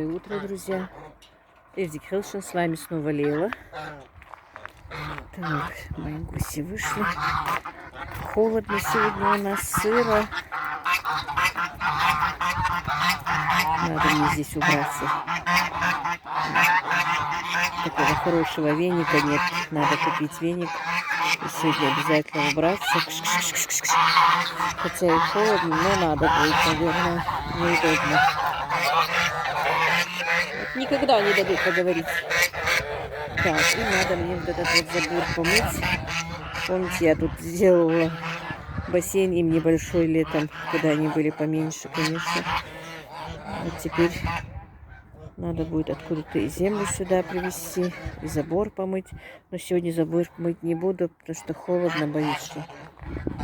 Доброе утро, друзья. Эвдик Хелшин, с вами снова Лейла. Так, мои гуси вышли. Холодно сегодня у нас, сыро. Надо мне здесь убраться. Такого хорошего веника нет. Надо купить веник. И сегодня обязательно убраться. Хотя и холодно, но надо будет, наверное, неудобно. Никогда не дадут поговорить. Так, и надо мне вот этот вот забор помыть. Помните, я тут сделала бассейн им небольшой летом, когда они были поменьше, конечно. Вот теперь надо будет откуда-то и землю сюда привезти, и забор помыть. Но сегодня забор мыть не буду, потому что холодно, боюсь, что...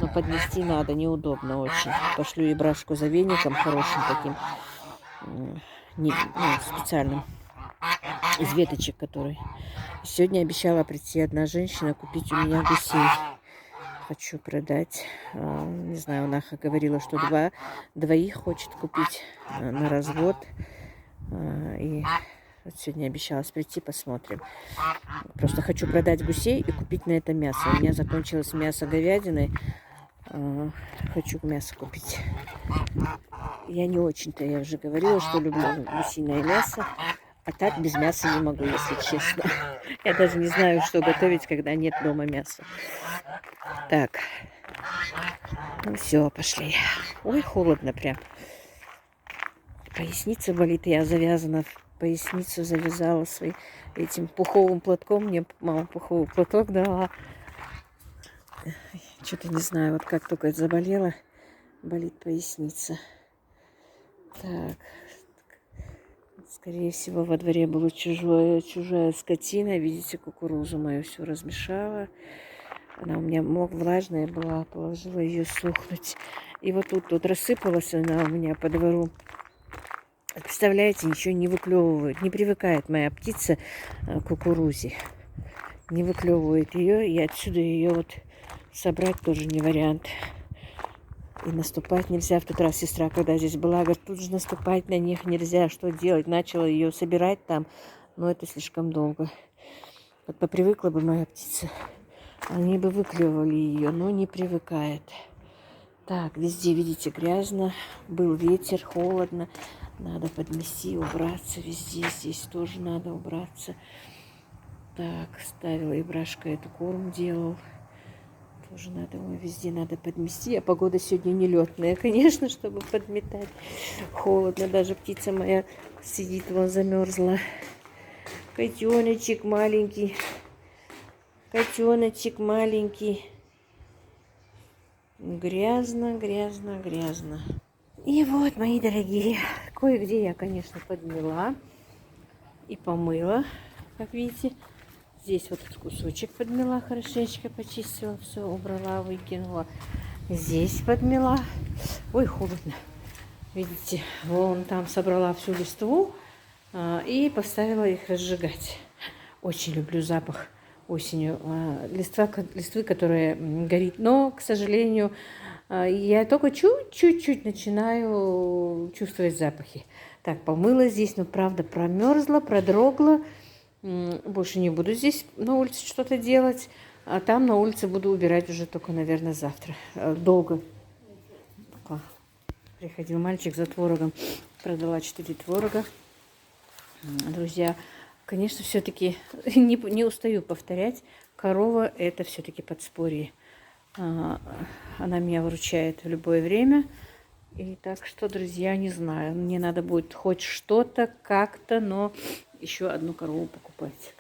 Но поднести надо, неудобно очень. Пошлю и брашку за веником хорошим таким, специальным, из веточек, который. Сегодня обещала прийти одна женщина купить у меня гусей. Хочу продать. Не знаю, она говорила, что двоих хочет купить на развод. И вот сегодня обещалась прийти, посмотрим. Просто хочу продать гусей и купить на это мясо. У меня закончилось мясо говядины. Хочу мясо купить. Я не очень-то, я уже говорила, что люблю гусиное мясо. А так без мяса не могу, если честно. Я даже не знаю, что готовить, когда нет дома мяса. Так. Ну все, пошли. Ой, холодно прям. Поясница болит. Я завязана в поясницу, завязала этим пуховым платком. Мне мама пуховый платок дала. Что-то не знаю, вот как только заболела, болит поясница. Так. Скорее всего, во дворе была чужая скотина. Видите, кукурузу мою все размешала. Она у меня влажная была, положила ее сухнуть. И вот тут рассыпалась она у меня по двору. Представляете, ничего не выклевывает. Не привыкает моя птица к кукурузе. Не выклевывает ее. И отсюда ее вот собрать тоже не вариант. И наступать нельзя. В тот раз сестра, когда здесь была, говорит, тут же наступать на них нельзя. Что делать? Начала ее собирать там, но это слишком долго. Вот попривыкла бы моя птица. Они бы выклевывали ее, но не привыкает. Так, везде, видите, грязно. Был ветер, холодно. Надо подмести, убраться везде. Здесь тоже надо убраться. Так, ставила и брашка эту корм делал. Тоже надо, везде надо подмести. А погода сегодня нелетная, конечно, чтобы подметать. Холодно, даже птица моя сидит, вон замерзла. Котеночек маленький. Котеночек маленький. Грязно, грязно, грязно. И вот, мои дорогие, кое-где я, конечно, подмела и помыла, как видите. Здесь вот кусочек подмела, хорошенечко почистила, все убрала, выкинула. Здесь подмела. Ой, холодно. Видите, вон там собрала всю листву и поставила их разжигать. Очень люблю запах осенью листвы, которая горит. Но, к сожалению, я только чуть-чуть начинаю чувствовать запахи. Так, помыла здесь, но правда промерзла, продрогла. Больше не буду здесь на улице что-то делать. А там на улице буду убирать уже только, наверное, завтра. Долго. Приходил мальчик за творогом. Продала 4 творога. Друзья, конечно, все-таки не устаю повторять. Корова – это все-таки подспорье. Она меня выручает в любое время. И так что, друзья, не знаю. Мне надо будет хоть что-то, как-то, но еще одну корову покупать.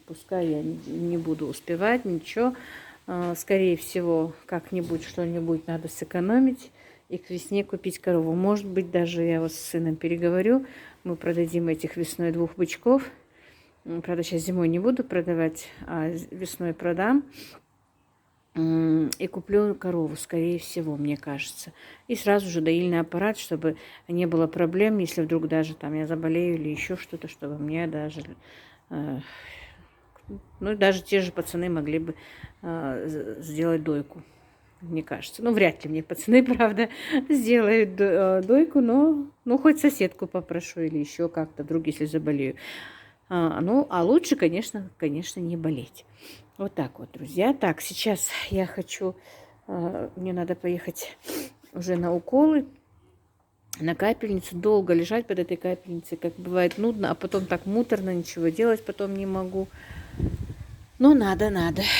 Пускай я не буду успевать, ничего. Скорее всего, как-нибудь, что-нибудь надо сэкономить и к весне купить корову. Может быть, даже я вот с сыном переговорю. Мы продадим этих весной 2 бычков. Правда, сейчас зимой не буду продавать, а весной продам. И куплю корову, скорее всего, мне кажется. И сразу же доильный аппарат, чтобы не было проблем, если вдруг даже там я заболею или еще что-то, чтобы мне даже... даже те же пацаны могли бы сделать дойку. мне кажется. Ну, вряд ли мне пацаны, правда, сделают дойку, но ну, хоть соседку попрошу или еще как-то, вдруг, если заболею. Ну, а лучше, конечно, не болеть. Вот так вот, друзья. Так, сейчас я хочу, мне надо поехать уже на уколы, на капельницу. Долго лежать под этой капельницей, как бывает нудно, а потом так муторно, ничего делать потом не могу. Но надо.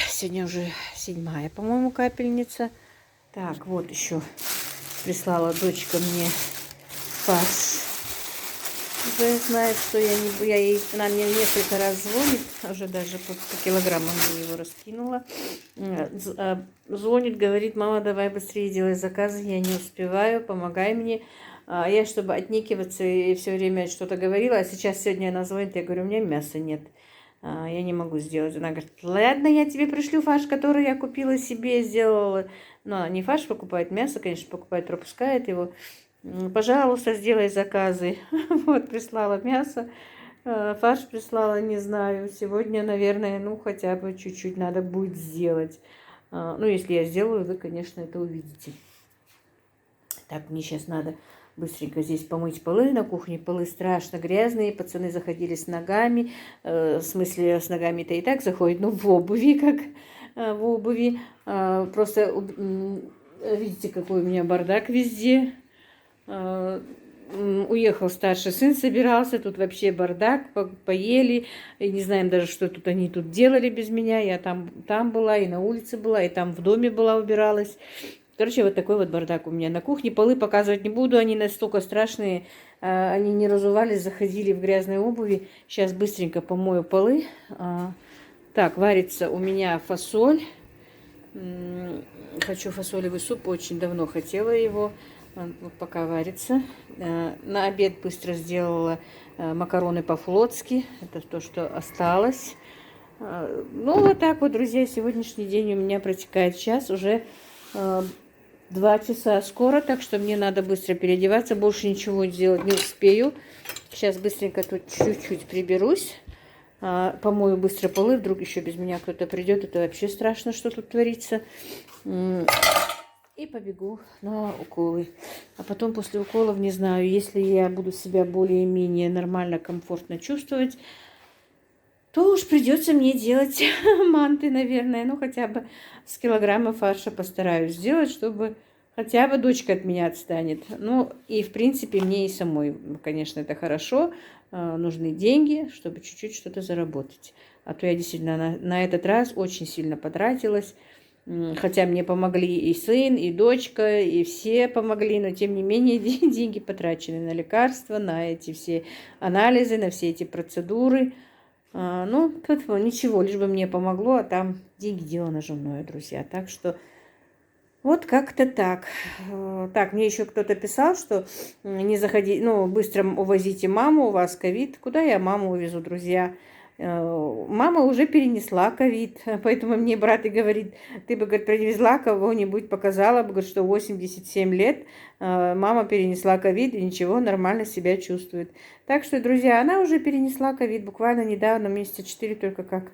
Сегодня уже 7-я, по-моему, капельница. Так, вот еще прислала дочка мне фарш. Уже знает, что она мне несколько раз звонит, уже даже по килограммам я его раскинула. Звонит, говорит: мама, давай быстрее делай заказы, я не успеваю, помогай мне. Я, чтобы отникиваться и все время что-то говорила, а сегодня она звонит, я говорю: у меня мяса нет, я не могу сделать. Она говорит: ладно, я тебе пришлю фарш, который я купила себе, сделала. Но она не фарш покупает, мясо, конечно, покупает, пропускает его. Пожалуйста, сделай заказы. Вот, прислала мясо, фарш прислала, не знаю. Сегодня, наверное, ну, хотя бы чуть-чуть надо будет сделать. Ну, если я сделаю, вы, конечно, это увидите. Так, мне сейчас надо быстренько здесь помыть полы. На кухне полы страшно грязные. Пацаны заходили с ногами. В смысле, с ногами-то и так заходят, но в обуви, как в обуви. Просто видите, какой у меня бардак везде. Уехал старший сын, собирался, тут вообще бардак, поели, и не знаем даже, что тут они тут делали без меня. Я там была, и на улице была, и там в доме была, убиралась. Короче, вот такой вот бардак у меня на кухне. Полы показывать не буду, они настолько страшные, они не разувались, заходили в грязной обуви. Сейчас быстренько помою полы. Так, варится у меня фасоль. Хочу фасолевый суп, очень давно хотела его. Вот пока варится. На обед быстро сделала макароны по-флотски. Это то, что осталось. Ну, вот так вот, друзья, сегодняшний день у меня протекает. Сейчас уже 2 часа скоро, так что мне надо быстро переодеваться. Больше ничего делать не успею. Сейчас быстренько тут чуть-чуть приберусь. Помою быстро полы, вдруг еще без меня кто-то придет. Это вообще страшно, что тут творится. И побегу на уколы. А потом после уколов, не знаю, если я буду себя более-менее нормально, комфортно чувствовать, то уж придется мне делать манты, наверное. Ну, хотя бы с килограмма фарша постараюсь сделать, чтобы хотя бы дочка от меня отстанет. Ну, и в принципе мне и самой, конечно, это хорошо. Нужны деньги, чтобы чуть-чуть что-то заработать. А то я действительно на этот раз очень сильно потратилась. Хотя мне помогли и сын, и дочка, и все помогли, но тем не менее деньги потрачены на лекарства, на эти все анализы, на все эти процедуры. Ну, ничего, лишь бы мне помогло, а там деньги дело наживное, друзья. Так что вот как-то так. Так, мне еще кто-то писал, что не заходи, ну, быстро увозите маму, у вас ковид. Куда я маму увезу, друзья? Мама уже перенесла ковид, поэтому мне брат и говорит: ты бы, говорит, привезла кого-нибудь, показала бы, говорит, что 87 лет, мама перенесла ковид и ничего, нормально себя чувствует. Так что, друзья, она уже перенесла ковид, буквально недавно, месяца 4 только как.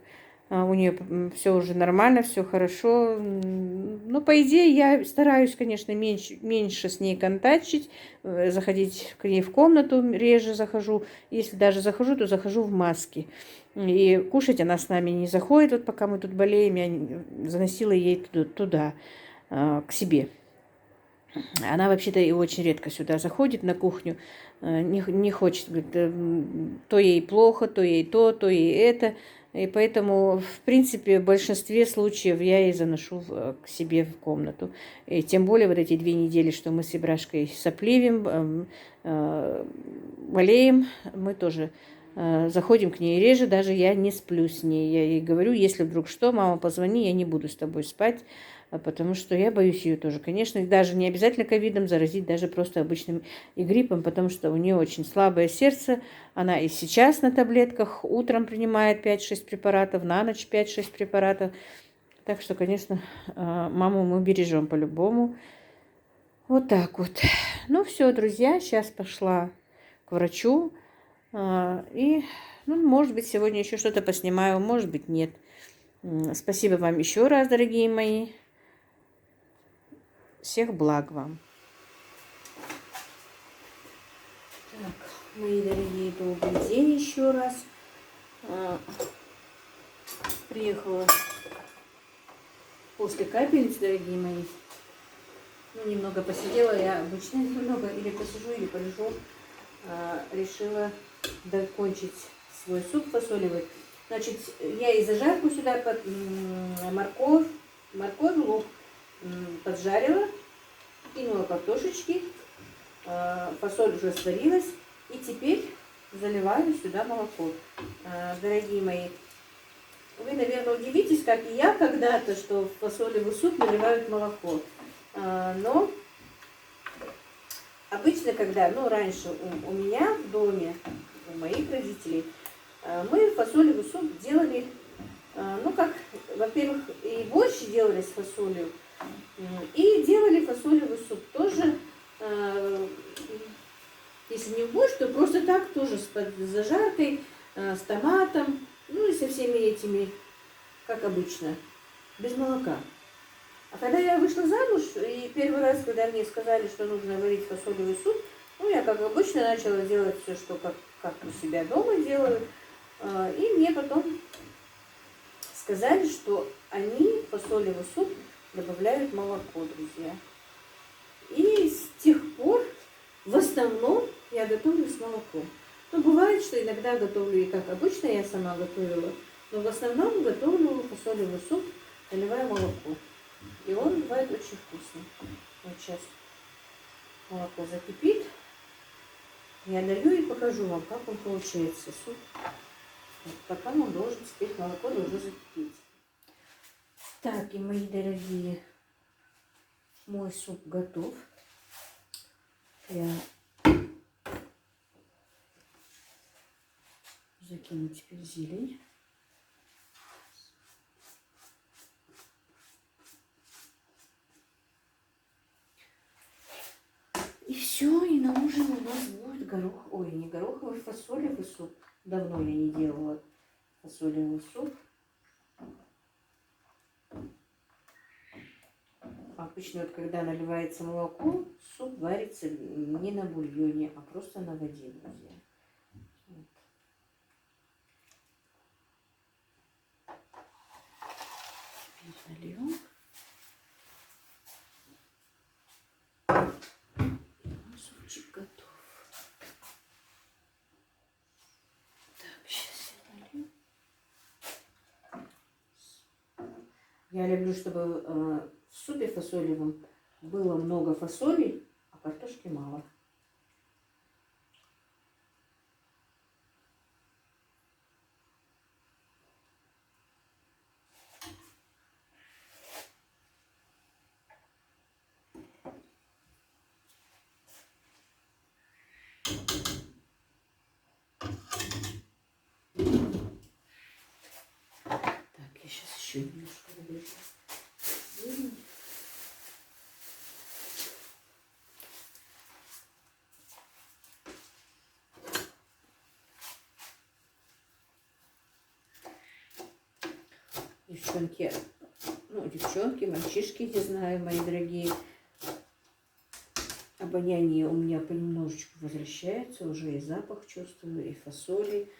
У нее все уже нормально, все хорошо. Ну, по идее, я стараюсь, конечно, меньше с ней контактить, заходить к ней в комнату, реже захожу. Если даже захожу, то захожу в маске. И кушать она с нами не заходит, вот пока мы тут болеем, я заносила ей туда, к себе. Она вообще-то и очень редко сюда заходит на кухню, не хочет, говорит, то ей плохо, то ей то ей это. И поэтому, в принципе, в большинстве случаев я ей заношу к себе в комнату. И тем более вот эти 2 недели, что мы с Ибрашкой сопливим, болеем, мы тоже заходим к ней реже, даже я не сплю с ней. Я ей говорю: если вдруг что, мама, позвони, я не буду с тобой спать, потому что я боюсь ее тоже. Конечно, даже не обязательно ковидом заразить, даже просто обычным и гриппом, потому что у нее очень слабое сердце. Она и сейчас на таблетках, утром принимает 5-6 препаратов, на ночь 5-6 препаратов. Так что, конечно, маму мы бережем по-любому. Вот так вот. Ну все, друзья, сейчас пошла к врачу. И, ну, может быть, сегодня еще что-то поснимаю, может быть, нет. Спасибо вам еще раз, дорогие мои. Всех благ вам. Так, мои дорогие, добрый день еще раз. Приехала после капельниц, дорогие мои. Ну, немного посидела, я обычно немного или посижу, или полежу. Решила докончить свой суп фасолевый. Значит, я и зажарку сюда под морковь, лук поджарила, кинула картошечки, фасоль уже сварилась, и теперь заливаю сюда молоко. Дорогие мои, вы, наверное, удивитесь, как и я когда-то, что в фасолевый суп наливают молоко. Но обычно, когда, ну, раньше у меня в доме, у моих родителей, мы фасолевый суп делали, ну, как, во-первых, и борщ делали с фасолью, и делали фасолевый суп тоже, если не в борщ, то просто так, тоже с зажаркой, с томатом, ну, и со всеми этими, как обычно, без молока. А когда я вышла замуж, и первый раз, когда мне сказали, что нужно варить фасолевый суп, ну, я, как обычно, начала делать все, что как у себя дома делаю. И мне потом сказали, что они в фасолевый суп добавляют молоко, друзья. И с тех пор в основном я готовлю с молоком. Ну, бывает, что иногда готовлю и как обычно я сама готовила, но в основном готовлю фасолевый суп, наливая молоко. И он бывает очень вкусный. Вот сейчас молоко закипит. Я налью и покажу вам, как он получается. Суп. Вот, пока он должен, теперь молоко должно закипеть. Так, и мои дорогие, мой суп готов. Я закину теперь зелень. И все, и на ужин у нас будет горох. Ой, не гороховый, фасолевый суп. Давно я не делала фасолевый суп. Обычно, вот, когда наливается молоко, суп варится не на бульоне, а просто на воде, друзья. Вот. Теперь нальем. Супчик готов. Так, сейчас я налью. Я люблю, чтобы в супе фасолевом было много фасоли, а картошки мало. Так, я сейчас еще немножко добавлю зелень. Девчонки, ну, девчонки, мальчишки, не знаю, мои дорогие, обоняние у меня понемножечку возвращается, уже и запах чувствую, и фасоли,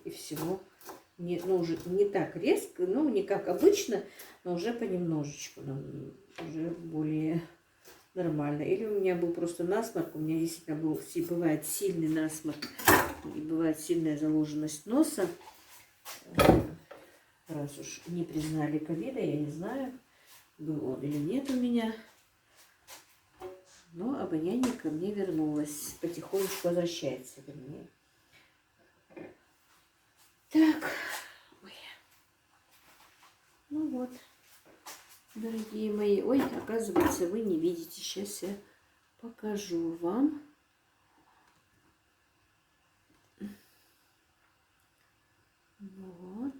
и всего. Не, ну, уже не так резко, ну, не как обычно, но уже понемножечку, уже более нормально. Или у меня был просто насморк, у меня действительно был, бывает сильный насморк, и бывает сильная заложенность носа. Раз уж не признали ковида, я не знаю, был он или нет у меня. Но обоняние ко мне вернулось, потихонечку возвращается, вернее. Так, ой. Ну вот, дорогие мои. Ой, оказывается, вы не видите. Сейчас я покажу вам. Вот.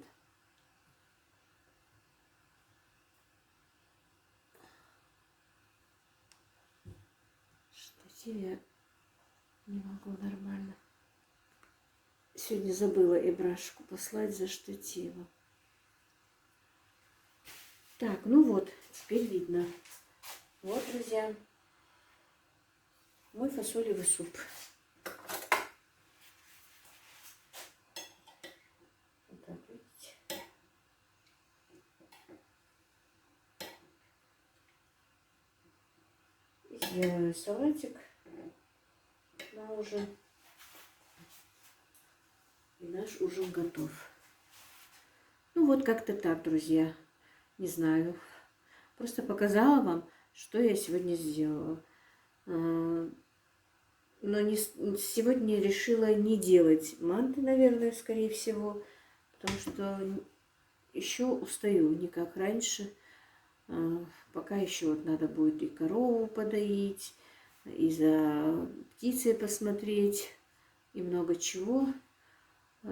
Штатив я не могу нормально. Сегодня забыла и брашку послать за штативом. Так, ну вот, теперь видно. Вот, друзья, мой фасолевый суп. Вот так, видите? И сделаю салатик на ужин. И наш ужин готов. Ну вот как-то так, друзья. Не знаю. Просто показала вам, что я сегодня сделала. Но сегодня решила не делать манты, наверное, скорее всего. Потому что еще устаю, не как раньше. Пока еще вот надо будет и корову подоить, и за птицей посмотреть, и много чего.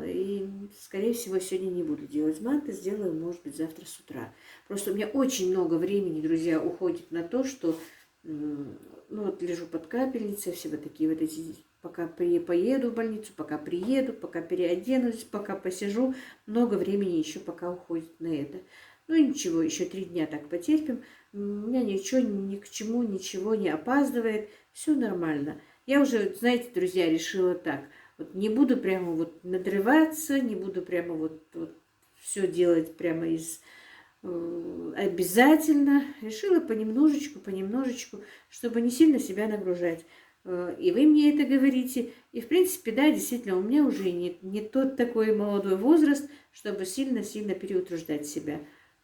И, скорее всего, сегодня не буду делать манты, сделаю, может быть, завтра с утра. Просто у меня очень много времени, друзья, уходит на то, что, ну, вот лежу под капельницей, все вот такие вот эти, пока поеду в больницу, пока приеду, пока переоденусь, пока посижу, много времени еще пока уходит на это. Ну, ничего, еще 3 дня так потерпим, у меня ничего, ни к чему, ничего не опаздывает, все нормально. Я уже, знаете, друзья, решила так. Вот не буду прямо вот надрываться, не буду прямо вот все делать прямо из обязательно. Решила понемножечку, чтобы не сильно себя нагружать. И вы мне это говорите. И в принципе, да, действительно, у меня уже не тот такой молодой возраст, чтобы сильно-сильно переутруждать себя.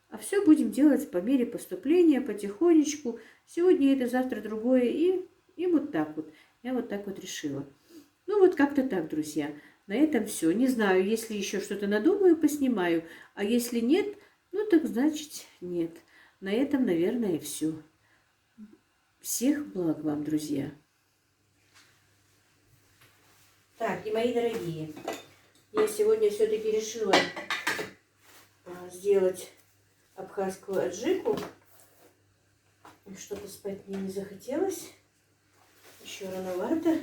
А все будем делать по мере поступления, потихонечку. Сегодня это, завтра другое. И вот так вот. Я вот так вот решила. Ну, вот как-то так, друзья. На этом все. Не знаю, если еще что-то надумаю, поснимаю. А если нет, ну, так значит нет. На этом, наверное, все. Всех благ вам, друзья. Так, и мои дорогие, я сегодня все-таки решила сделать абхазскую аджику. Что-то спать мне не захотелось. Еще рановато.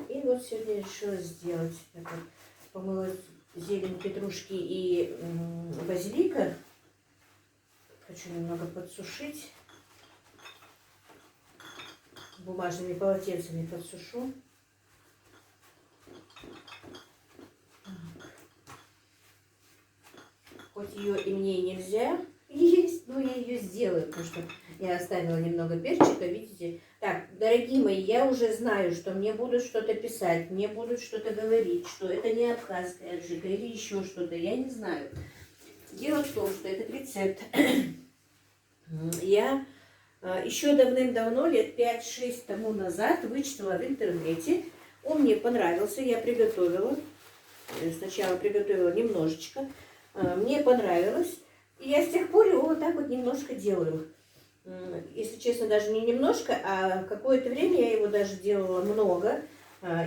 И вот сегодня решила сделать. Так вот, помыла зелень петрушки и базилика. Хочу немного подсушить. Бумажными полотенцами подсушу. Хоть ее и мне нельзя есть, но я ее сделаю, потому что я оставила немного перчика, видите. Так, дорогие мои, я уже знаю, что мне будут что-то писать, мне будут что-то говорить, что это не абхазская аджика или еще что-то, я не знаю. Дело в том, что этот рецепт я еще давным-давно, лет 5-6 тому назад, вычитала в интернете. Он мне понравился, я приготовила. Сначала приготовила немножечко. Мне понравилось. И я с тех пор его вот так вот немножко делаю. Если честно, даже не немножко, а какое-то время я его даже делала много.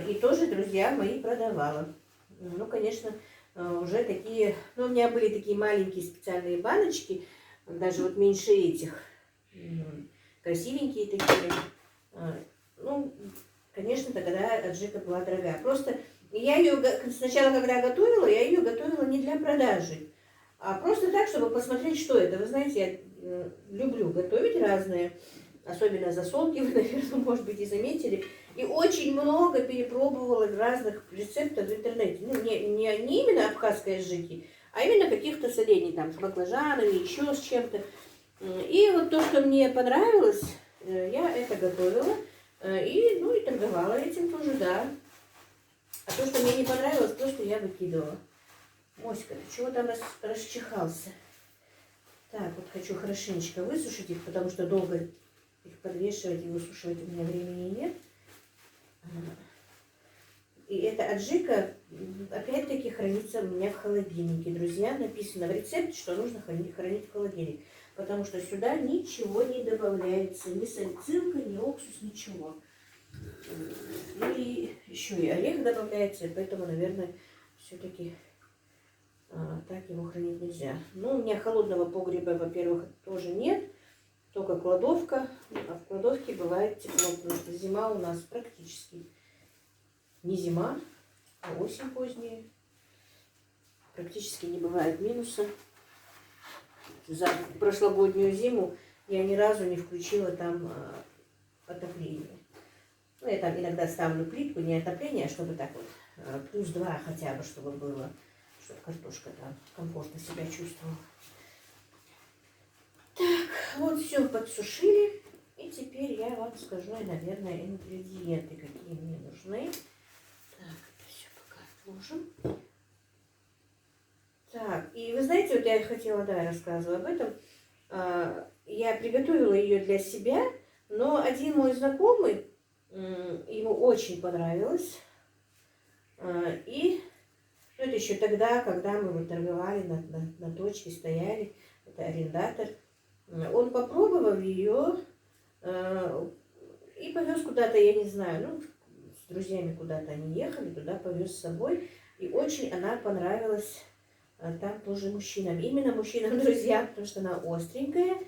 И тоже, друзья мои, продавала. Ну, конечно, уже такие... Ну, у меня были такие маленькие специальные баночки, даже вот меньше этих. Красивенькие такие. Ну, конечно, тогда аджика была дорогая. Просто я ее сначала, когда готовила, я ее готовила не для продажи, а просто так, чтобы посмотреть, что это. Вы знаете, я люблю готовить разные, особенно засолки, вы, наверное, может быть, и заметили. И очень много перепробовала разных рецептов в интернете. Ну, не именно абхазской аджики, а именно каких-то солений, там, с баклажанами, еще с чем-то. И вот то, что мне понравилось, я это готовила и торговала этим тоже, да. А то, что мне не понравилось, то, что я выкидывала. Моська, ты чего там расчихался? Так, вот хочу хорошенечко высушить их, потому что долго их подвешивать и высушивать у меня времени нет. И эта аджика, опять-таки, хранится у меня в холодильнике. Друзья, написано в рецепте, что нужно хранить в холодильник. Потому что сюда ничего не добавляется. Ни сальцилка, ни уксус, ничего. Ну и еще и орех добавляется. Поэтому, наверное, все-таки так его хранить нельзя. Ну, у меня холодного погреба, во-первых, тоже нет. Только кладовка. А в кладовке бывает тепло. Потому что зима у нас практически не зима, а осень поздняя. Практически не бывает минуса. за прошлогоднюю зиму я ни разу не включила там отопление. Ну, я там иногда ставлю плитку, не отопление, а чтобы так вот +2 хотя бы, чтобы было, чтобы картошка там комфортно себя чувствовала. Так, вот все подсушили. И теперь я вам скажу, наверное, ингредиенты, какие мне нужны. Так, это все пока отложим. Так, и вы знаете, вот я хотела, да, я рассказываю об этом. Я приготовила ее для себя, но один мой знакомый, ему очень понравилось. И ну, это еще тогда, когда мы вот торговали на точке, стояли, это арендатор. Он попробовал ее и повез куда-то, я не знаю, ну, с друзьями куда-то они ехали, туда повез с собой. И очень она понравилась там тоже мужчинам. Именно мужчинам-друзьям, потому что она остренькая.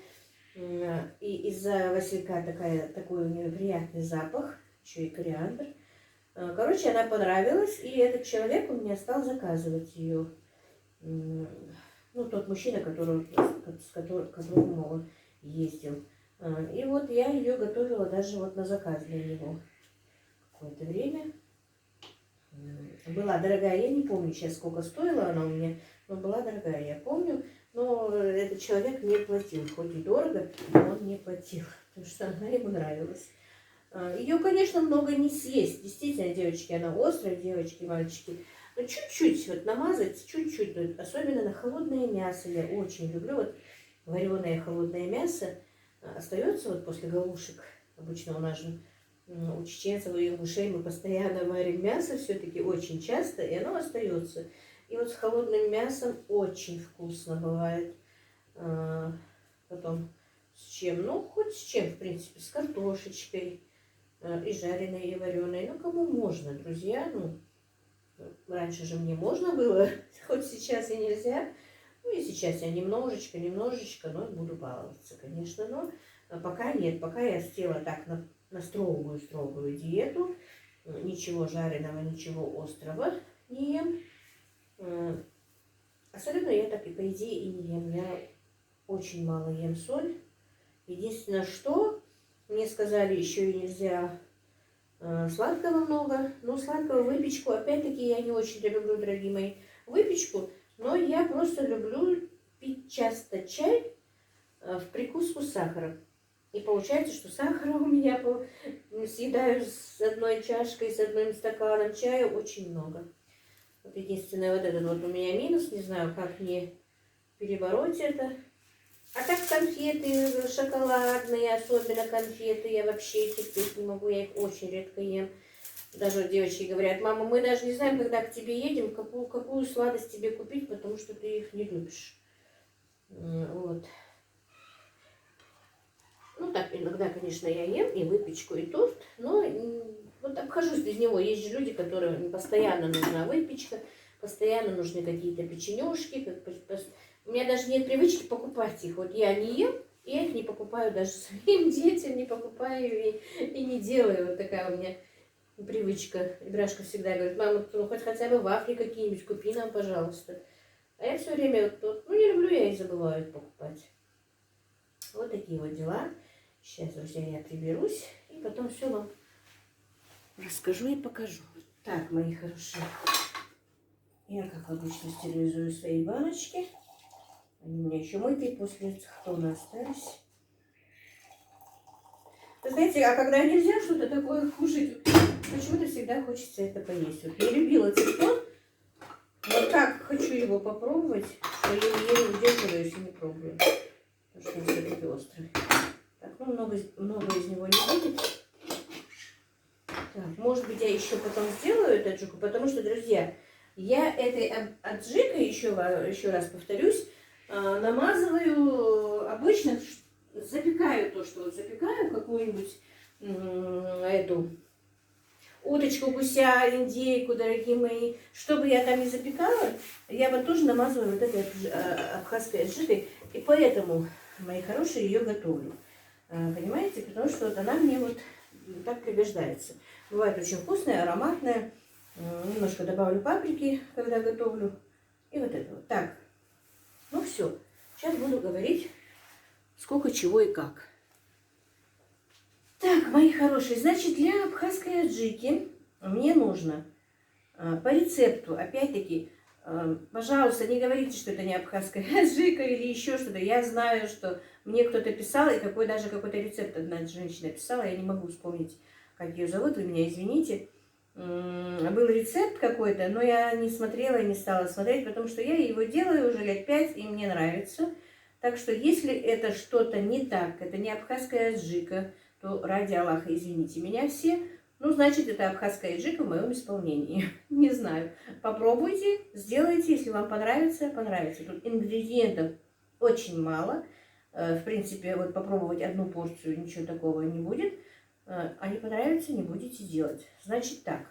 И из-за василька такой у нее приятный запах, еще и кориандр. Короче, она понравилась, и этот человек у меня стал заказывать ее. Ну, тот мужчина, с которым он ездил. И вот я ее готовила даже вот на заказ для него какое-то время. Была дорогая, я не помню сейчас, сколько стоила она у меня, но была дорогая, я помню. Но этот человек не платил, хоть и дорого, но он не платил, потому что она ему нравилась. Ее, конечно, много не съесть. Действительно, девочки, она острая, девочки, мальчики. Но чуть-чуть вот намазать, чуть-чуть, особенно на холодное мясо. Я очень люблю вот вареное холодное мясо. Остается вот после галушек. Обычно у нас же у чеченцев и ингушей мы постоянно варим мясо, все-таки очень часто, и оно остается. И вот с холодным мясом очень вкусно бывает. Потом с чем? Ну, хоть с чем, в принципе, с картошечкой. И жареной, и вареной. Ну, кому можно, друзья. Ну, раньше же мне можно было, хоть сейчас и нельзя. Ну, и сейчас я немножечко, но буду баловаться, конечно. Но пока нет, пока я села так на строгую диету. Ничего жареного, ничего острого не ем. Особенно я так и по идее и не ем. Я очень мало ем соль. Единственное, что мне сказали, еще и нельзя сладкого много. Но сладкого выпечку, опять-таки, я не очень люблю, дорогие мои, выпечку. Но я просто люблю пить часто чай в прикуску с сахаром. И получается, что сахара у меня съедаю с одной чашкой, с одним стаканом чая очень много. Вот единственное, вот этот вот у меня минус. Не знаю, как мне перебороть это. А так конфеты шоколадные, особенно конфеты, я вообще терпеть не могу, я их очень редко ем. Даже девочки говорят: мама, мы даже не знаем, когда к тебе едем, какую сладость тебе купить, потому что ты их не любишь. Вот. Ну так, иногда, конечно, я ем и выпечку, и торт, но вот обхожусь без него. Есть же люди, которым постоянно нужна выпечка, постоянно нужны какие-то печенюшки. У меня даже нет привычки покупать их. Вот я не ем, я их не покупаю даже своим детям, не покупаю и не делаю. Вот такая у меня привычка. Ибрашка всегда говорит: мама, ну хоть хотя бы вафли какие-нибудь купи нам, пожалуйста. А я все время, ну не люблю я и забываю их покупать. Вот такие вот дела. Сейчас, друзья, я приберусь и потом все вам расскажу и покажу. Так, мои хорошие, я, как обычно, стерилизую свои баночки. Они у меня еще мытые после цихтона остались. Вы знаете, а когда нельзя что-то такое кушать, почему-то всегда хочется это поесть. Вот я любила цихтон, вот так хочу его попробовать, что я еле удерживаюсь и не пробую. Потому что он все-таки острый. Так, ну много из него не будет. Так, может быть, я еще потом сделаю эту аджику, потому что, друзья, я этой аджикой, еще раз повторюсь, намазываю, обычно запекаю то, что вот запекаю, какую-нибудь эту уточку, гуся, индейку, дорогие мои. Что бы я там не запекала, я вот тоже намазываю вот этой абхазской аджикой. И поэтому, мои хорошие, ее готовлю. Понимаете? Потому что вот она мне вот так пригождается. Бывает очень вкусная, ароматная. Немножко добавлю паприки, когда готовлю. И вот это вот. Так, ну все. Сейчас буду говорить, сколько, чего и как. Так, мои хорошие, значит, для абхазской аджики мне нужно по рецепту, опять-таки, пожалуйста, не говорите, что это не абхазская аджика или еще что-то. Я знаю, что мне кто-то писал, и даже какой-то рецепт одна женщина писала, я не могу вспомнить, как ее зовут, вы меня извините. Был рецепт какой-то, но я не смотрела и не стала смотреть, потому что я его делаю уже лет 5, и мне нравится. Так что, если это что-то не так, это не абхазская аджика, то ради Аллаха, извините меня все, ну, значит, это абхазская аджика в моем исполнении. Не знаю. Попробуйте, сделайте, если вам понравится, понравится. Тут ингредиентов очень мало. В принципе, вот попробовать одну порцию, ничего такого не будет. А не понравится, не будете делать. Значит так.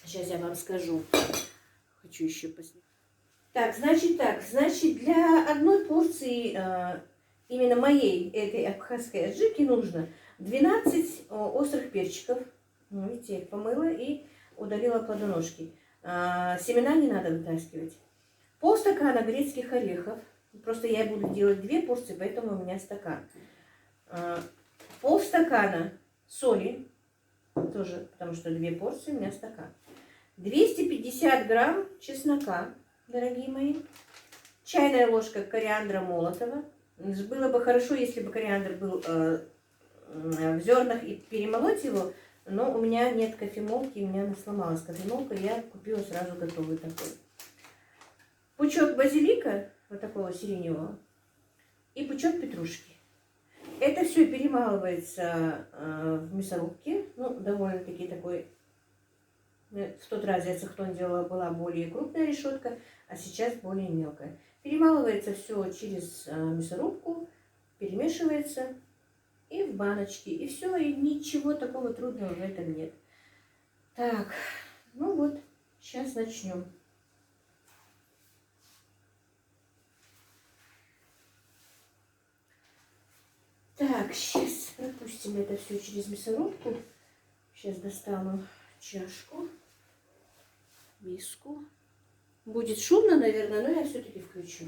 Сейчас я вам скажу. Хочу еще посмотреть. Так. Значит, для одной порции именно моей, этой абхазской аджики, нужно 12 острых перчиков. Видите, я их помыла и удалила плодоножки. Семена не надо вытаскивать. Полстакана грецких орехов. Просто я буду делать 2 порции, поэтому у меня стакан. Полстакана соли. Тоже, потому что 2 порции у меня стакан. 250 грамм чеснока, дорогие мои. Чайная ложка кориандра молотого. Было бы хорошо, если бы кориандр был в зернах и перемолоть его, но у меня нет кофемолки, у меня сломалась кофемолка, я купила сразу готовый такой. Пучок базилика, вот такого сиреневого, и пучок петрушки. Это все перемалывается в мясорубке, ну, довольно-таки такой. В тот раз я цехтон делала, была более крупная решетка, а сейчас более мелкая. Перемалывается все через мясорубку, перемешивается и в баночке. И все, и ничего такого трудного в этом нет. Так, ну вот, сейчас начнем. Так, сейчас пропустим это все через мясорубку. Сейчас достану чашку, миску. Будет шумно, наверное, но я все-таки включу.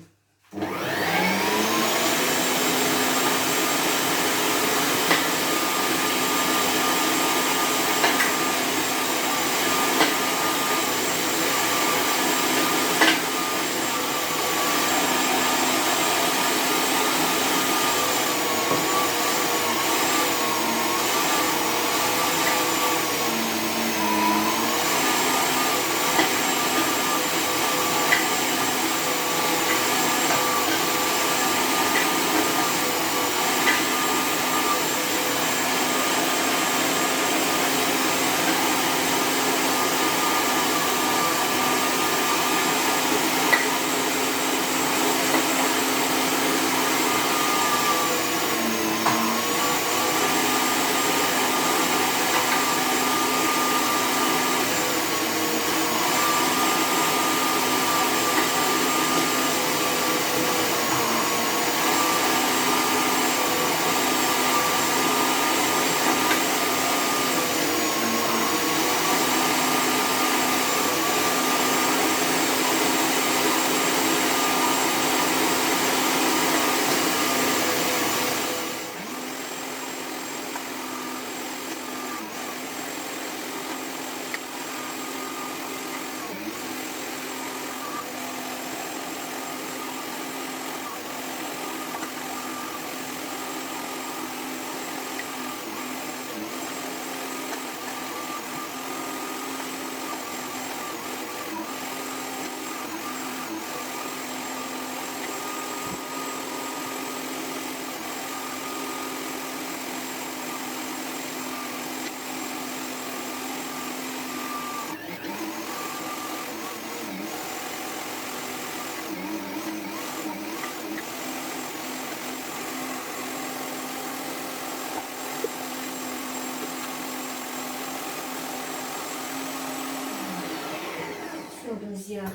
Все, друзья,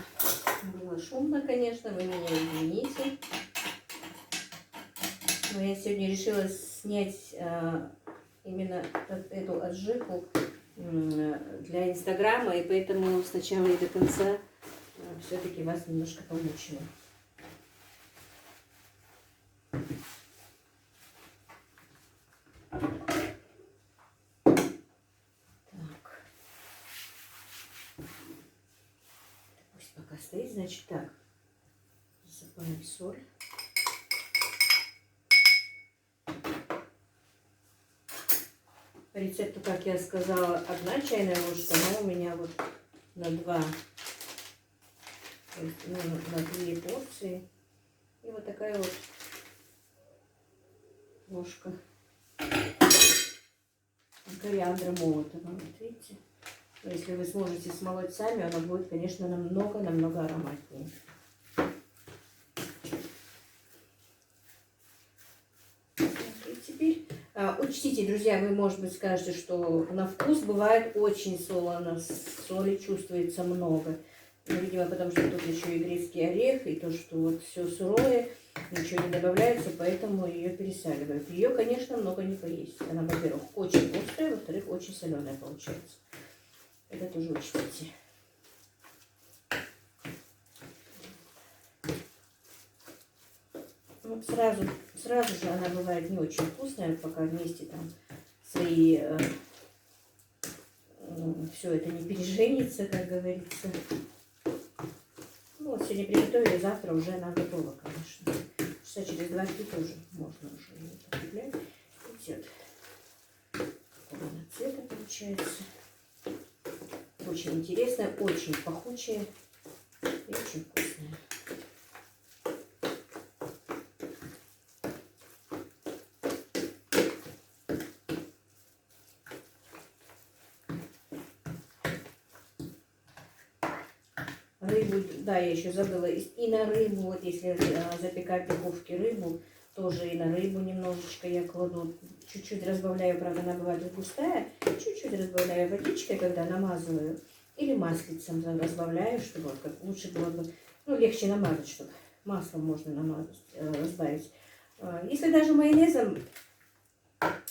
было шумно, конечно, вы меня извините. Но я сегодня решила снять именно эту аджику для Инстаграма, и поэтому сначала и до конца все-таки вас немножко помучила. стоит. Значит, так. Засыпаем соль. По рецепту, как я сказала, 1 чайная ложка, но у меня вот на 2, ну, на 2 порции. И вот такая вот ложка кориандра молотого. Вот видите? Но если вы сможете смолоть сами, она будет, конечно, намного ароматнее. И теперь учтите, друзья, вы, может быть, скажете, что на вкус бывает очень солоно, соли чувствуется много. Ну, видимо, потому что тут еще и грецкий орех, и то, что вот все сырое, ничего не добавляется, поэтому ее пересаливают. Ее, конечно, много не поесть. Она, во-первых, очень острая, во-вторых, очень соленая получается. Это тоже учтите. Ну, сразу же она бывает не очень вкусная, пока вместе там свои все это не переженится, как говорится. Ну, вот сегодня приготовили, завтра уже она готова, конечно. Часа через 2-3 тоже можно уже ее употреблять. Видите, какого она цвета получается. Очень интересная, очень пахучая и очень вкусная. Рыбу, да, я еще забыла, и на рыбу, вот если запекать в духовке рыбу, тоже и на рыбу немножечко я кладу, чуть-чуть разбавляю, правда, она бывает густая, чуть-чуть разбавляю водичкой, когда намазываю, или маслицем разбавляю, чтобы вот как лучше было бы, ну, легче намазать, чтобы маслом можно намазать, разбавить. Если даже майонезом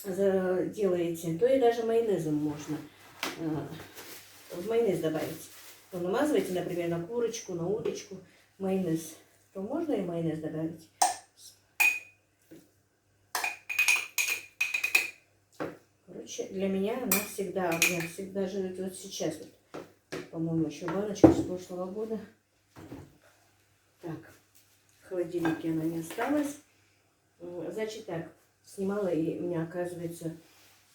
делаете, то и даже майонезом можно в майонез добавить. Ну, намазываете, например, на курочку, на удочку майонез, то можно и майонез добавить. Короче, для меня она всегда, у меня всегда живет вот сейчас. Вот, по-моему, еще баночка с прошлого года. Так, в холодильнике она не осталась. Значит так, снимала, и у меня, оказывается,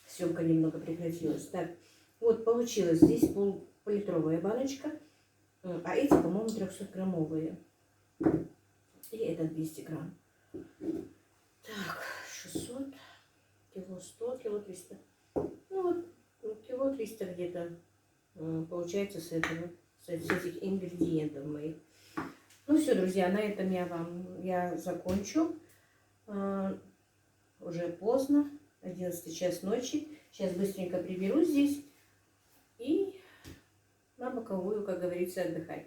съемка немного прекратилась. Так, вот получилось здесь пол-литровая баночка, а эти, по-моему, 300-граммовые. И это 200 грамм. Так, 600, кило 100, кило 300. Ну вот, кило 300 где-то получается с этих ингредиентов моих. Ну все, друзья, на этом я закончу. Уже поздно, 11 час ночи. Сейчас быстренько приберу здесь и на боковую, как говорится, отдыхать.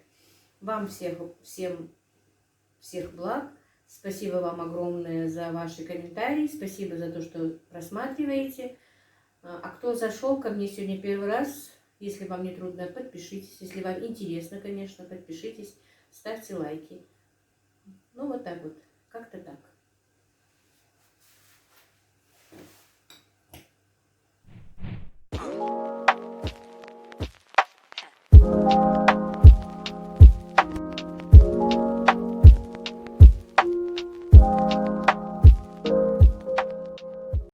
Вам всем благ. Спасибо вам огромное за ваши комментарии. Спасибо за то, что просматриваете. А кто зашел ко мне сегодня первый раз, если вам не трудно, подпишитесь. Если вам интересно, конечно, подпишитесь. Ставьте лайки. Ну вот так вот. Как-то так.